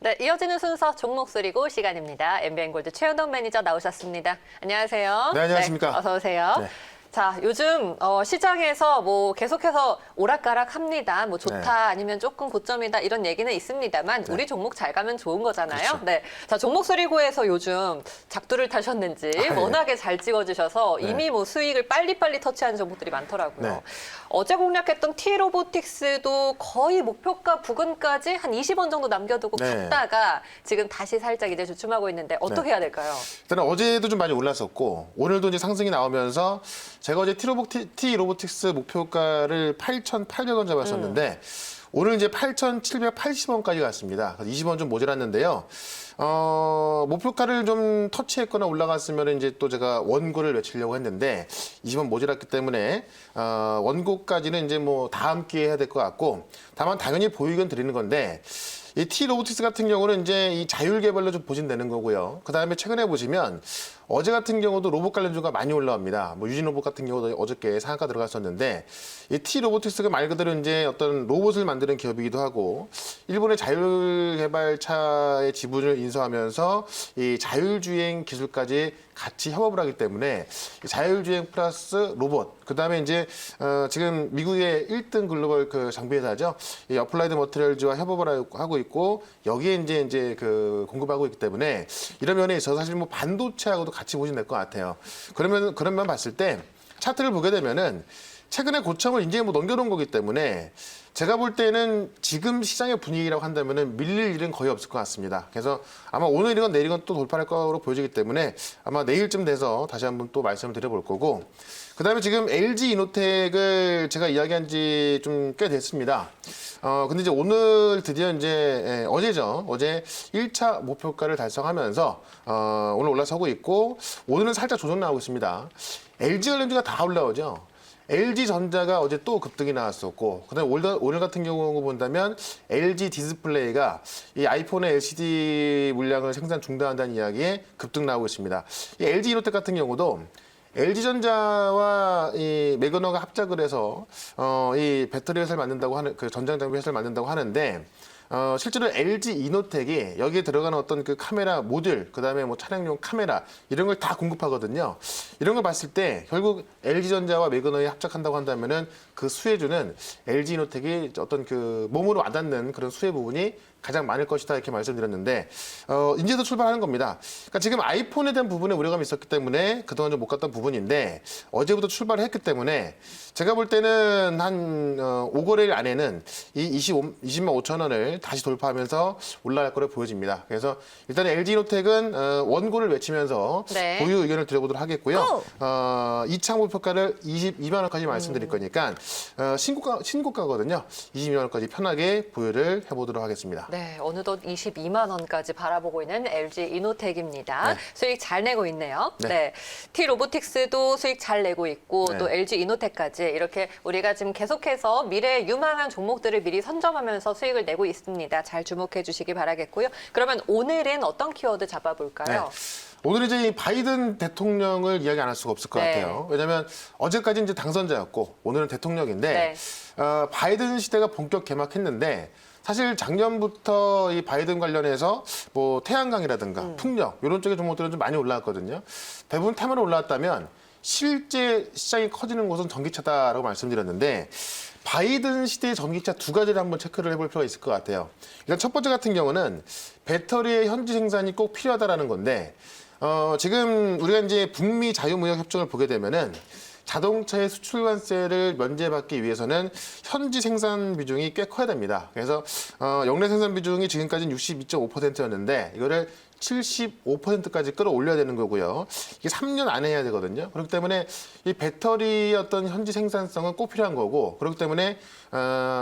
네, 이어지는 순서 종목 수리고 시간입니다. MBN골드 최현동 매니저 나오셨습니다. 안녕하세요. 네, 안녕하십니까. 네, 어서 오세요. 네. 자, 요즘 시장에서 뭐 계속해서 오락가락 합니다. 뭐 좋다 네. 아니면 조금 고점이다 이런 얘기는 있습니다만 네. 우리 종목 잘 가면 좋은 거잖아요. 그렇죠. 네. 자, 종목 수리고에서 요즘 작두를 타셨는지 예. 워낙에 잘 찍어주셔서 네. 이미 뭐 수익을 빨리빨리 터치하는 종목들이 많더라고요. 네. 어제 공략했던 T로보틱스도 거의 목표가 부근까지 한 20원 정도 남겨두고 네. 갔다가 지금 다시 살짝 이제 주춤하고 있는데 어떻게 네. 해야 될까요? 일단은 어제도 좀 많이 올랐었고 오늘도 이제 상승이 나오면서 제가 어제 T로보틱스 목표가를 8,800원 잡았었는데 오늘 이제 8,780원까지 갔습니다. 20원 좀 모자랐는데요. 목표가를 좀 터치했거나 올라갔으면 이제 또 제가 원고를 외치려고 했는데 20원 모자랐기 때문에 원고까지는 이제 뭐 다음 기회에 해야 될 것 같고 다만 당연히 보유견 드리는 건데 이 T로보틱스 같은 경우는 이제 이 자율 개발로 좀 보신되는 거고요. 그 다음에 최근에 보시면 어제 같은 경우도 로봇 관련주가 많이 올라옵니다. 뭐 유진 로봇 같은 경우도 어저께 상한가 들어갔었는데 이 T로보틱스가 말 그대로 이제 어떤 로봇을 만드는 기업이기도 하고 일본의 자율 개발차의 지분을 인수하면서 이 자율주행 기술까지 같이 협업을 하기 때문에 자율주행 플러스 로봇 그 다음에 이제 지금 미국의 1등 글로벌 그 장비 회사죠. 이 어플라이드 머티리얼즈와 협업을 하고 있고 여기에 이제 그 공급하고 있기 때문에 이런 면에 있어서 사실 뭐 반도체하고도 같이 보시면 될 것 같아요. 그런 면 봤을 때 차트를 보게 되면은 최근에 고점을 이제 뭐 넘겨놓은 거기 때문에 제가 볼 때는 지금 시장의 분위기라고 한다면은 밀릴 일은 거의 없을 것 같습니다. 그래서 아마 오늘이건 내일이건 또 돌파할 거로 보여지기 때문에 아마 내일쯤 돼서 다시 한번 또 말씀을 드려볼 거고 그다음에 지금 LG 이노텍을 제가 이야기한 지 좀 꽤 됐습니다. 근데 이제 오늘 드디어 이제 어제죠. 어제 1차 목표가를 달성하면서 오늘 올라서고 있고 오늘은 살짝 조정 나오고 있습니다. LG 관련주가 다 올라오죠. LG전자가 어제 또 급등이 나왔었고 그다음에 오늘 같은 경우 본다면 LG 디스플레이가 이 아이폰의 LCD 물량을 생산 중단한다는 이야기에 급등 나오고 있습니다. 이 LG 이노텍 같은 경우도 LG전자와 이 매그너가 합작을 해서 이 배터리 회사를 만든다고 하는 그 전장 장비 회사를 만든다고 하는데 실제로 LG 이노텍이 여기에 들어가는 어떤 그 카메라 모듈, 그 다음에 뭐 차량용 카메라 이런 걸 다 공급하거든요. 이런 걸 봤을 때 결국 LG전자와 매그너에 합작한다고 한다면은 그 수혜주는 LG 이노텍이 어떤 그 몸으로 와닿는 그런 수혜 부분이 가장 많을 것이다 이렇게 말씀드렸는데 이제도 출발하는 겁니다. 그러니까 지금 아이폰에 대한 부분에 우려감이 있었기 때문에 그동안 좀 못 갔던 부분인데 어제부터 출발을 했기 때문에 제가 볼 때는 한 5거래일 안에는 이 20만 5천 원을 다시 돌파하면서 올라갈 거로 보여집니다. 그래서 일단 LG이노텍은 원고를 외치면서 네. 보유 의견을 드려보도록 하겠고요. 2차 목표가를 22만 원까지 말씀드릴 거니까 신고가거든요. 22만 원까지 편하게 보유를 해보도록 하겠습니다. 네, 어느덧 22만 원까지 바라보고 있는 LG 이노텍입니다. 네. 수익 잘 내고 있네요. 네. 네. T로보틱스도 수익 잘 내고 있고 네. 또 LG 이노텍까지 이렇게 우리가 지금 계속해서 미래에 유망한 종목들을 미리 선점하면서 수익을 내고 있습니다. 잘 주목해 주시기 바라겠고요. 그러면 오늘은 어떤 키워드 잡아볼까요? 네. 오늘 이제 이 바이든 대통령을 이야기 안 할 수가 없을 것 네. 같아요. 왜냐하면 어제까지 이제 당선자였고 오늘은 대통령인데 네. 바이든 시대가 본격 개막했는데 사실 작년부터 이 바이든 관련해서 뭐 태양광이라든가 풍력 이런 쪽의 종목들은 좀 많이 올라왔거든요. 대부분 테마로 올라왔다면 실제 시장이 커지는 곳은 전기차다라고 말씀드렸는데 바이든 시대의 전기차 두 가지를 한번 체크를 해볼 필요가 있을 것 같아요. 일단 첫 번째 같은 경우는 배터리의 현지 생산이 꼭 필요하다라는 건데 지금 우리가 이제 북미 자유무역 협정을 보게 되면은 자동차의 수출 관세를 면제받기 위해서는 현지 생산 비중이 꽤 커야 됩니다. 그래서 역내 생산 비중이 지금까지는 62.5%였는데 이거를 75%까지 끌어올려야 되는 거고요. 이게 3년 안에 해야 되거든요. 그렇기 때문에 이 배터리의 어떤 현지 생산성은 꼭 필요한 거고 그렇기 때문에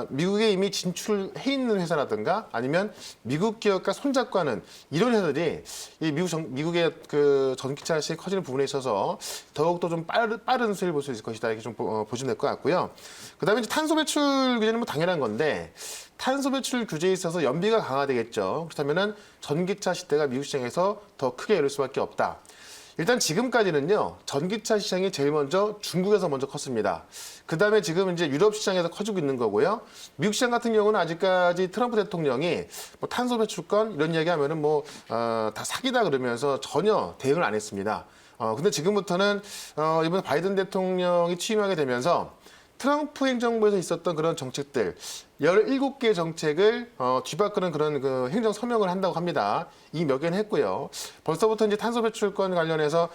미국에 이미 진출해 있는 회사라든가 아니면 미국 기업과 손잡고 하는 이런 회사들이 이 미국의 그 전기차 시장이 커지는 부분에 있어서 더욱더 좀 빠른 수혜를 볼 수 있을 것이다 이렇게 좀 보시면 될 것 같고요. 그다음에 이제 탄소 배출 규제는 뭐 당연한 건데 탄소 배출 규제에 있어서 연비가 강화되겠죠. 그렇다면은 전기차 시대가 미국 시장에서 더 크게 열릴 수밖에 없다. 일단 지금까지는요, 전기차 시장이 제일 먼저 중국에서 먼저 컸습니다. 그 다음에 지금 이제 유럽 시장에서 커지고 있는 거고요. 미국 시장 같은 경우는 아직까지 트럼프 대통령이 뭐 탄소 배출권 이런 이야기 하면은 다 사기다 그러면서 전혀 대응을 안 했습니다. 근데 지금부터는 이번 바이든 대통령이 취임하게 되면서 트럼프 행정부에서 있었던 그런 정책들 17개 정책을 뒤바꾸는 그런 그 행정 서명을 한다고 합니다. 이 몇 개는 했고요. 벌써부터 이제 탄소 배출권 관련해서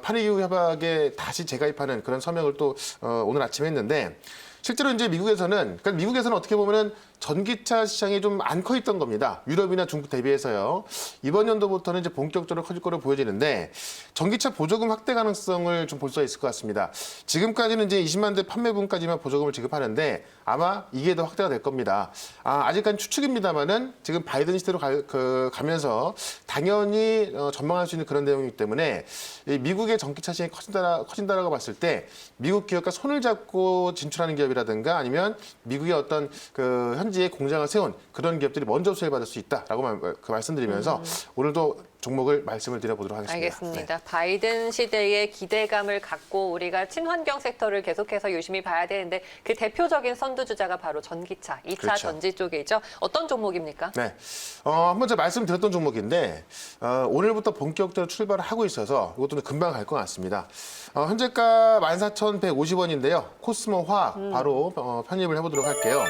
파리 기후 협약에 다시 재가입하는 그런 서명을 또 오늘 아침에 했는데 실제로 이제 그러니까 미국에서는 어떻게 보면은 전기차 시장이 좀 안 커 있던 겁니다. 유럽이나 중국 대비해서요. 이번 연도부터는 이제 본격적으로 커질 거로 보여지는데 전기차 보조금 확대 가능성을 좀 볼 수가 있을 것 같습니다. 지금까지는 이제 20만 대 판매분까지만 보조금을 지급하는데 아마 이게 더 확대가 될 겁니다. 아직까지 추측입니다만은 지금 바이든 시대로 가면서 당연히 전망할 수 있는 그런 내용이기 때문에 이 미국의 전기차 시장이 커진다라고 봤을 때 미국 기업과 손을 잡고 진출하는 기업이라든가 아니면 미국의 어떤 그 현지에 공장을 세운 그런 기업들이 먼저 수혜받을 수 있다라고 말씀드리면서 오늘도 종목을 말씀을 드려보도록 하겠습니다. 알겠습니다. 바이든 시대의 기대감을 갖고 우리가 친환경 섹터를 계속해서 유심히 봐야 되는데 그 대표적인 선두주자가 바로 전기차, 2차 그렇죠. 전지 쪽이죠. 어떤 종목입니까? 네. 한번 제가 말씀드렸던 종목인데 오늘부터 본격적으로 출발을 하고 있어서 이것도 금방 갈 것 같습니다. 현재가 14,150원인데요. 코스모 화학 바로 편입을 해보도록 할게요.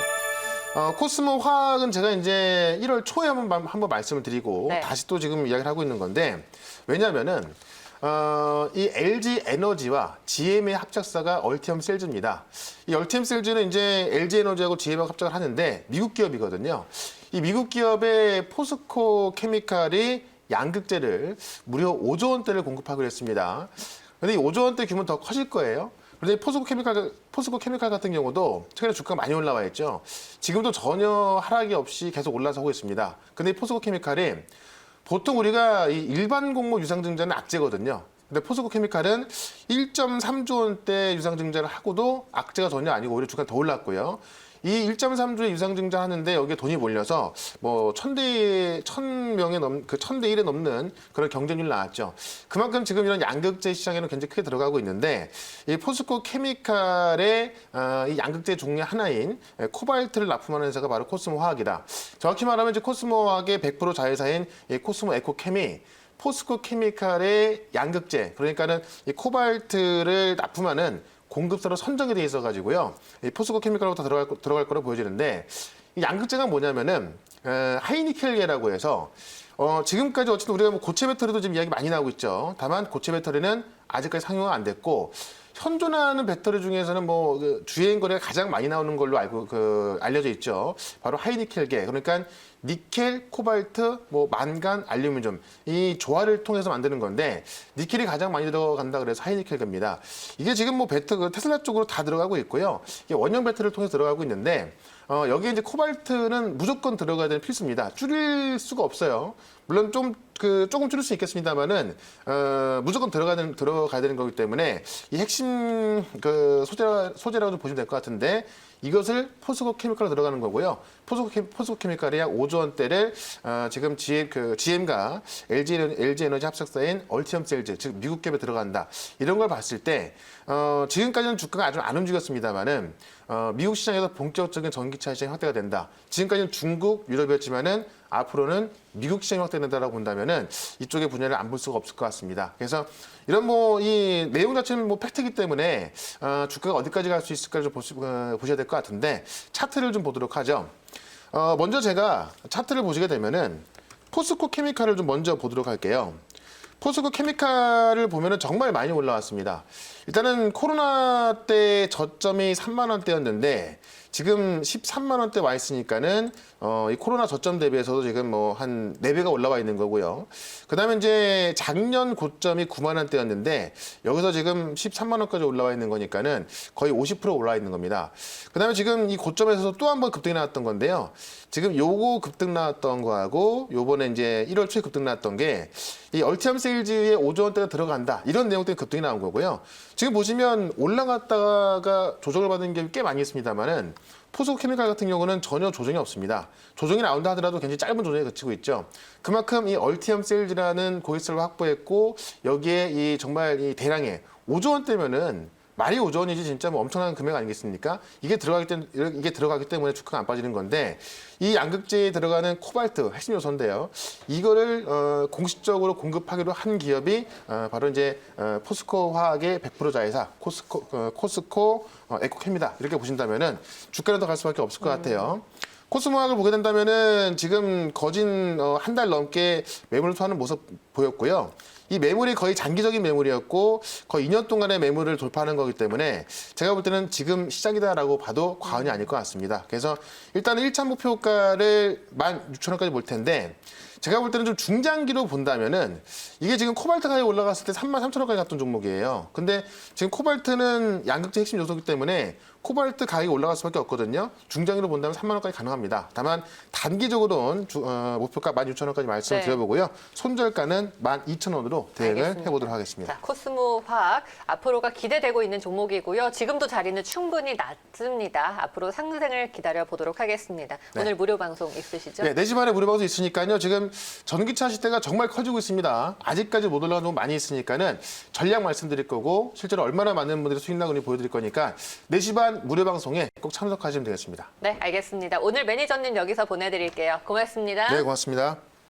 코스모 화학은 제가 이제 1월 초에 한번 말씀을 드리고 네. 다시 또 지금 이야기를 하고 있는 건데 왜냐하면은 이 LG 에너지와 GM의 합작사가 얼티엄 셀즈입니다. 이 얼티엄 셀즈는 이제 LG 에너지하고 GM하고 합작을 하는데 미국 기업이거든요. 이 미국 기업의 포스코 케미칼이 양극재를 무려 5조 원대를 공급하기로 했습니다. 근데 이 5조 원대 규모는 더 커질 거예요. 그런데 포스코 케미칼 같은 경우도 최근에 주가가 많이 올라와 있죠. 지금도 전혀 하락이 없이 계속 올라서고 있습니다. 근데 이 포스코 케미칼이 보통 우리가 이 일반 공모 유상증자는 악재거든요. 근데 포스코 케미칼은 1.3조 원대 유상증자를 하고도 악재가 전혀 아니고 오히려 주가가 더 올랐고요. 이 1.3조의 유상증자 하는데 여기에 돈이 몰려서 뭐 1000대 1에 넘는 그런 경쟁률이 나왔죠. 그만큼 지금 이런 양극재 시장에는 굉장히 크게 들어가고 있는데 이 포스코 케미칼의 이 양극재 종류 하나인 코발트를 납품하는 회사가 바로 코스모 화학이다. 정확히 말하면 이제 코스모 화학의 100% 자회사인 이 코스모 에코케미 포스코 케미칼의 양극재 그러니까는 이 코발트를 납품하는 공급사로 선정이 돼 있어가지고요. 이 포스코 케미칼부터 들어갈 거로 보여지는데 이 양극재가 뭐냐면은 하이니켈계라고 해서 지금까지 어쨌든 우리가 뭐 고체 배터리도 지금 이야기 많이 나오고 있죠. 다만 고체 배터리는 아직까지 상용화 안 됐고 현존하는 배터리 중에서는 뭐 주행 거래가 가장 많이 나오는 걸로 알려져 있죠. 바로 하이니켈계 그러니까 니켈, 코발트, 뭐 만간, 알루미늄 이 조화를 통해서 만드는 건데 니켈이 가장 많이 들어간다 그래서 하이니켈계입니다. 이게 지금 뭐 테슬라 쪽으로 다 들어가고 있고요. 이게 원형 배터리를 통해서 들어가고 있는데 여기에 이제 코발트는 무조건 들어가야 되는 필수입니다. 줄일 수가 없어요. 물론 조금 줄일 수 있겠습니다만은 무조건 들어가야 되는 거기 때문에 이 핵심 소재라고 좀 보시면 될 것 같은데 이것을 포스코 케미칼로 들어가는 거고요. 포스코 케미칼이 약 5조 원대를 지금 GM과 LG 에너지 합작사인 얼티엄 셀즈 즉 미국 기업에 들어간다. 이런 걸 봤을 때 지금까지는 주가가 아주 안 움직였습니다만은 미국 시장에서 본격적인 전기차 시장이 확대가 된다. 지금까지는 중국, 유럽이었지만은 앞으로는 미국 시장이 확대된다라고 본다면은 이쪽의 분야를 안 볼 수가 없을 것 같습니다. 그래서 이런 이 내용 자체는 팩트이기 때문에 주가가 어디까지 갈 수 있을까를 좀 보셔야 될 것 같은데 차트를 좀 보도록 하죠. 먼저 제가 차트를 보시게 되면은 포스코 케미칼을 좀 먼저 보도록 할게요. 포스코 케미칼을 보면은 정말 많이 올라왔습니다. 일단은 코로나 때 저점이 3만 원대였는데 지금 13만 원대 와 있으니까는 이 코로나 저점 대비해서도 지금 뭐 한 4배가 올라와 있는 거고요. 그다음에 이제 작년 고점이 9만 원대였는데 여기서 지금 13만 원까지 올라와 있는 거니까는 거의 50% 올라와 있는 겁니다. 그다음에 지금 이 고점에서 또 한 번 급등이 나왔던 건데요. 지금 요거 급등 나왔던 거하고 요번에 이제 1월 초에 급등 나왔던 게 이 얼티엄 세일즈에 5조 원대가 들어간다. 이런 내용 때문에 급등이 나온 거고요. 지금 보시면 올라갔다가 조정을 받은 게 꽤 많이 있습니다만은 포스코케미칼 같은 경우는 전혀 조정이 없습니다. 조정이 나온다 하더라도 굉장히 짧은 조정에 그치고 있죠. 그만큼 이 얼티엄 세일즈라는 고객수를 확보했고 여기에 이 정말 이 대량의 5조 원대면은 말이 5조 원이지 진짜 뭐 엄청난 금액 아니겠습니까? 이게 들어가기 때문에 주가가 안 빠지는 건데 이 양극재에 들어가는 코발트 핵심 요소인데요. 이거를 공식적으로 공급하기로 한 기업이 바로 이제 포스코 화학의 100% 자회사 코스코 에코케입니다. 이렇게 보신다면은 주가는 더 갈 수밖에 없을 것 같아요. 코스모학을 보게 된다면은 지금 거진 한 달 넘게 매물을 투하는 모습 보였고요. 이 매물이 거의 장기적인 매물이었고 거의 2년 동안의 매물을 돌파하는 거기 때문에 제가 볼 때는 지금 시작이다라고 봐도 과언이 아닐 것 같습니다. 그래서 일단은 1차 목표가를 16,000원까지 볼 텐데 제가 볼 때는 좀 중장기로 본다면은 이게 지금 코발트 가격이 올라갔을 때 33,000원까지 갔던 종목이에요. 근데 지금 코발트는 양극재 핵심 요소이기 때문에 코발트 가격이 올라갈 수밖에 없거든요. 중장기로 본다면 3만 원까지 가능합니다. 다만 단기적으로는 목표가 16,000원까지 말씀을 네. 드려보고요. 손절가는 12,000원으로 대응을 알겠습니다. 해보도록 하겠습니다. 자, 코스모 화학 앞으로가 기대되고 있는 종목이고요. 지금도 자리는 충분히 낮습니다. 앞으로 상승을 기다려 보도록 하겠습니다. 네. 오늘 무료 방송 있으시죠? 네, 4시 반에 무료 방송 있으니까요. 지금 전기차 시대가 정말 커지고 있습니다. 아직까지 못 올라간 종 많이 있으니까는 전략 말씀드릴 거고 실제로 얼마나 많은 분들이 수익 나는지 보여드릴 거니까 4시 반 무료 방송에 꼭 참석하시면 되겠습니다. 네, 알겠습니다. 오늘 매니저님 여기서 보내드릴게요. 고맙습니다. 네, 고맙습니다.